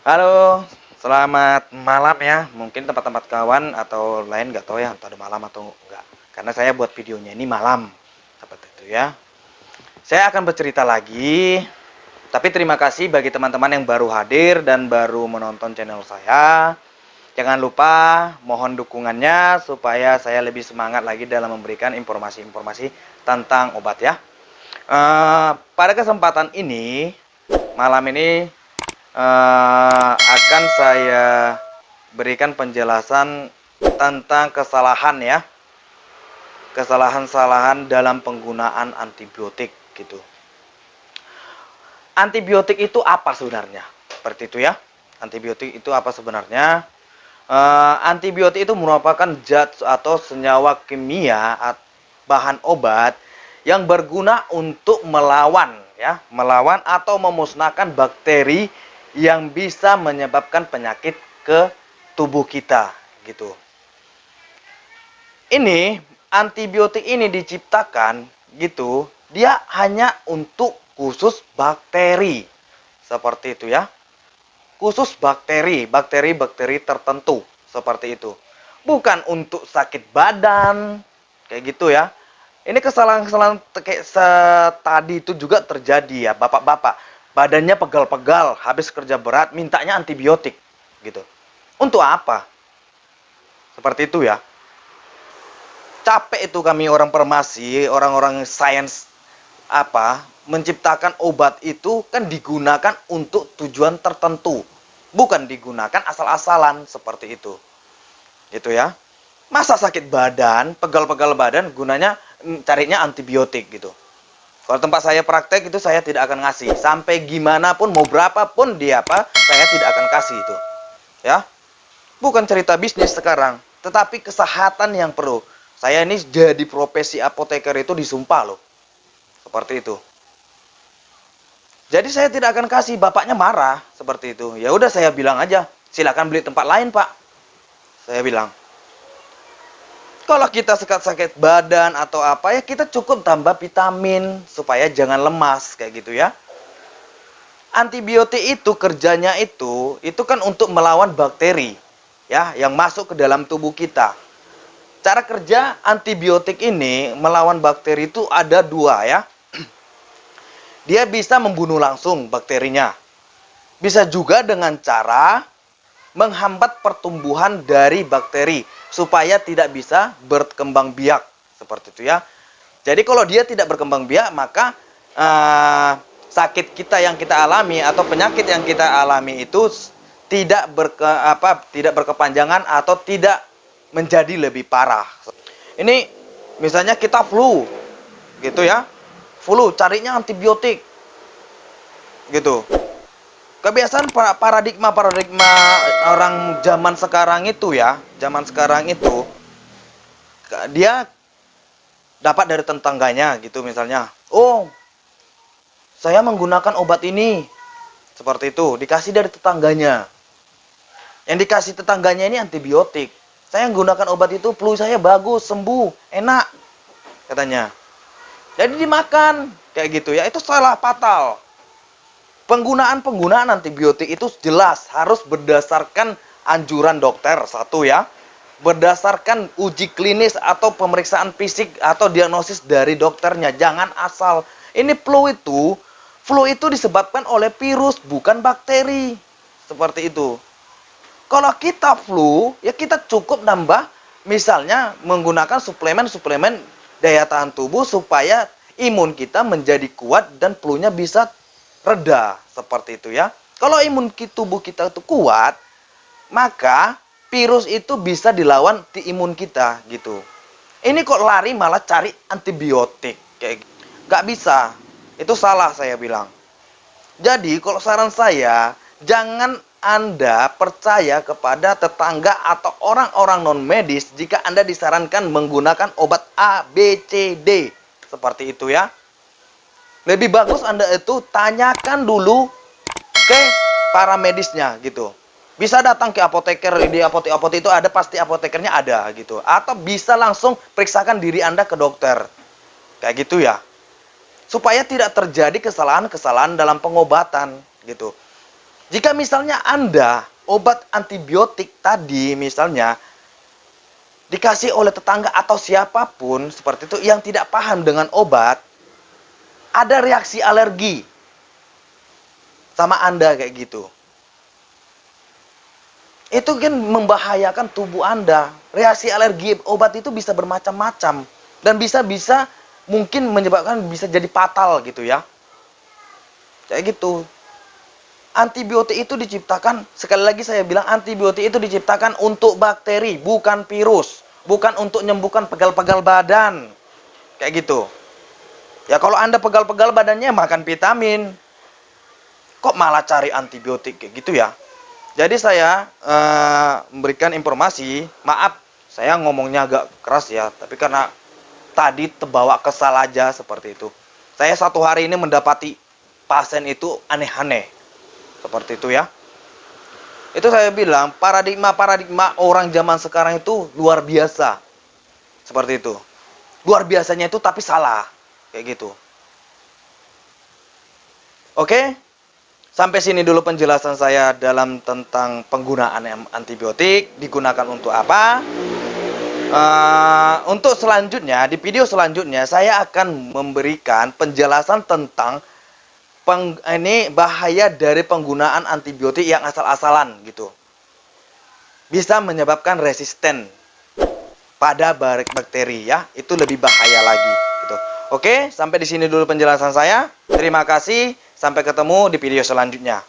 Halo, selamat malam ya. Mungkin tempat-tempat kawan atau lain nggak tahu ya, entah ada malam atau enggak. Karena saya buat videonya ini malam, seperti itu ya. Saya akan bercerita lagi, tapi terima kasih bagi teman-teman yang baru hadir dan baru menonton channel saya. Jangan lupa mohon dukungannya supaya saya lebih semangat lagi dalam memberikan informasi-informasi tentang obat ya. Pada kesempatan ini, malam ini akan saya berikan penjelasan tentang kesalahan ya, kesalahan-kesalahan dalam penggunaan antibiotik gitu. Antibiotik itu apa sebenarnya? Seperti itu ya. Antibiotik itu apa sebenarnya? Antibiotik itu merupakan zat atau senyawa kimia bahan obat yang berguna untuk melawan ya, melawan atau memusnahkan bakteri yang bisa menyebabkan penyakit ke tubuh kita gitu. Ini antibiotik ini diciptakan gitu, dia hanya untuk khusus bakteri. Seperti itu ya. Khusus bakteri tertentu seperti itu. Bukan untuk sakit badan kayak gitu ya. Ini kesalahan-kesalahan kayak tadi itu juga terjadi ya, bapak-bapak. Badannya pegal-pegal, habis kerja berat, mintanya antibiotik gitu. Untuk apa? Seperti itu ya. Capek itu kami orang farmasi, orang-orang sains menciptakan obat itu kan digunakan untuk tujuan tertentu, bukan digunakan asal-asalan seperti itu. Gitu ya. Masa sakit badan, pegal-pegal badan gunanya carinya antibiotik gitu. Kalau tempat saya praktek itu saya tidak akan ngasih. Sampai gimana pun, mau berapa pun dia saya tidak akan kasih itu. Ya. Bukan cerita bisnis sekarang, tetapi kesehatan yang perlu. Saya ini jadi profesi apoteker itu disumpah loh. Seperti itu. Jadi saya tidak akan kasih, bapaknya marah seperti itu. Ya udah saya bilang aja, silakan beli tempat lain, Pak. Saya bilang. Kalau kita sakit badan atau apa ya kita cukup tambah vitamin supaya jangan lemas kayak gitu ya. Antibiotik itu kerjanya itu kan untuk melawan bakteri ya yang masuk ke dalam tubuh kita. Cara kerja antibiotik ini melawan bakteri itu ada dua ya. Dia bisa membunuh langsung bakterinya. Bisa juga dengan cara menghambat pertumbuhan dari bakteri supaya tidak bisa berkembang biak seperti itu ya. Jadi kalau dia tidak berkembang biak maka sakit kita yang kita alami atau penyakit yang kita alami itu tidak berkepanjangan atau tidak menjadi lebih parah. Ini misalnya kita flu gitu ya. Flu carinya antibiotik gitu. Kebiasaan paradigma orang zaman sekarang itu ya, zaman sekarang itu dia dapat dari tetangganya gitu misalnya. Oh, saya menggunakan obat ini. Seperti itu, dikasih dari tetangganya. Yang dikasih tetangganya ini antibiotik. Saya menggunakan obat itu, flu saya bagus, sembuh, enak katanya. Jadi dimakan kayak gitu ya. Itu salah fatal. Penggunaan antibiotik itu jelas harus berdasarkan anjuran dokter satu ya. Berdasarkan uji klinis atau pemeriksaan fisik atau diagnosis dari dokternya. Jangan asal. Ini flu itu disebabkan oleh virus bukan bakteri. Seperti itu. Kalau kita flu, ya kita cukup nambah misalnya menggunakan suplemen-suplemen daya tahan tubuh supaya imun kita menjadi kuat dan flu-nya bisa reda seperti itu ya. Kalau imun tubuh kita itu kuat, maka virus itu bisa dilawan di imun kita gitu. Ini kok lari malah cari antibiotik kayak gitu. Gak bisa. Itu salah saya bilang. Jadi kalau saran saya, jangan Anda percaya kepada tetangga atau orang-orang non medis jika Anda disarankan menggunakan obat A, B, C, D. Seperti itu ya. Lebih bagus Anda itu tanyakan dulu ke para medisnya gitu. Bisa datang ke apoteker, di apotek-apotek itu ada pasti apotekernya ada gitu. Atau bisa langsung periksakan diri Anda ke dokter. Kayak gitu ya. Supaya tidak terjadi kesalahan-kesalahan dalam pengobatan gitu. Jika misalnya Anda obat antibiotik tadi misalnya dikasih oleh tetangga atau siapapun seperti itu yang tidak paham dengan obat, ada reaksi alergi sama Anda kayak gitu. Itu kan membahayakan tubuh Anda. Reaksi alergi obat itu bisa bermacam-macam dan bisa mungkin menyebabkan bisa jadi fatal gitu ya. Kayak gitu. Antibiotik itu diciptakan, sekali lagi saya bilang antibiotik itu diciptakan untuk bakteri, bukan virus. Bukan untuk menyembuhkan pegal-pegal badan. Kayak gitu. Ya kalau Anda pegal-pegal badannya makan vitamin. Kok malah cari antibiotik kayak gitu ya? Jadi saya memberikan informasi, maaf saya ngomongnya agak keras ya, tapi karena tadi terbawa kesal aja seperti itu. Saya satu hari ini mendapati pasien itu aneh-aneh. Seperti itu ya. Itu saya bilang paradigma orang zaman sekarang itu luar biasa. Seperti itu. Luar biasanya itu tapi salah. Kayak gitu. Oke? Sampai sini dulu penjelasan saya dalam tentang penggunaan antibiotik, digunakan untuk apa. Untuk selanjutnya, di video selanjutnya, saya akan memberikan penjelasan tentang bahaya dari penggunaan antibiotik yang asal-asalan gitu. Bisa menyebabkan resisten pada bakteri ya, itu lebih bahaya lagi gitu. Oke, sampai di sini dulu penjelasan saya. Terima kasih, sampai ketemu di video selanjutnya.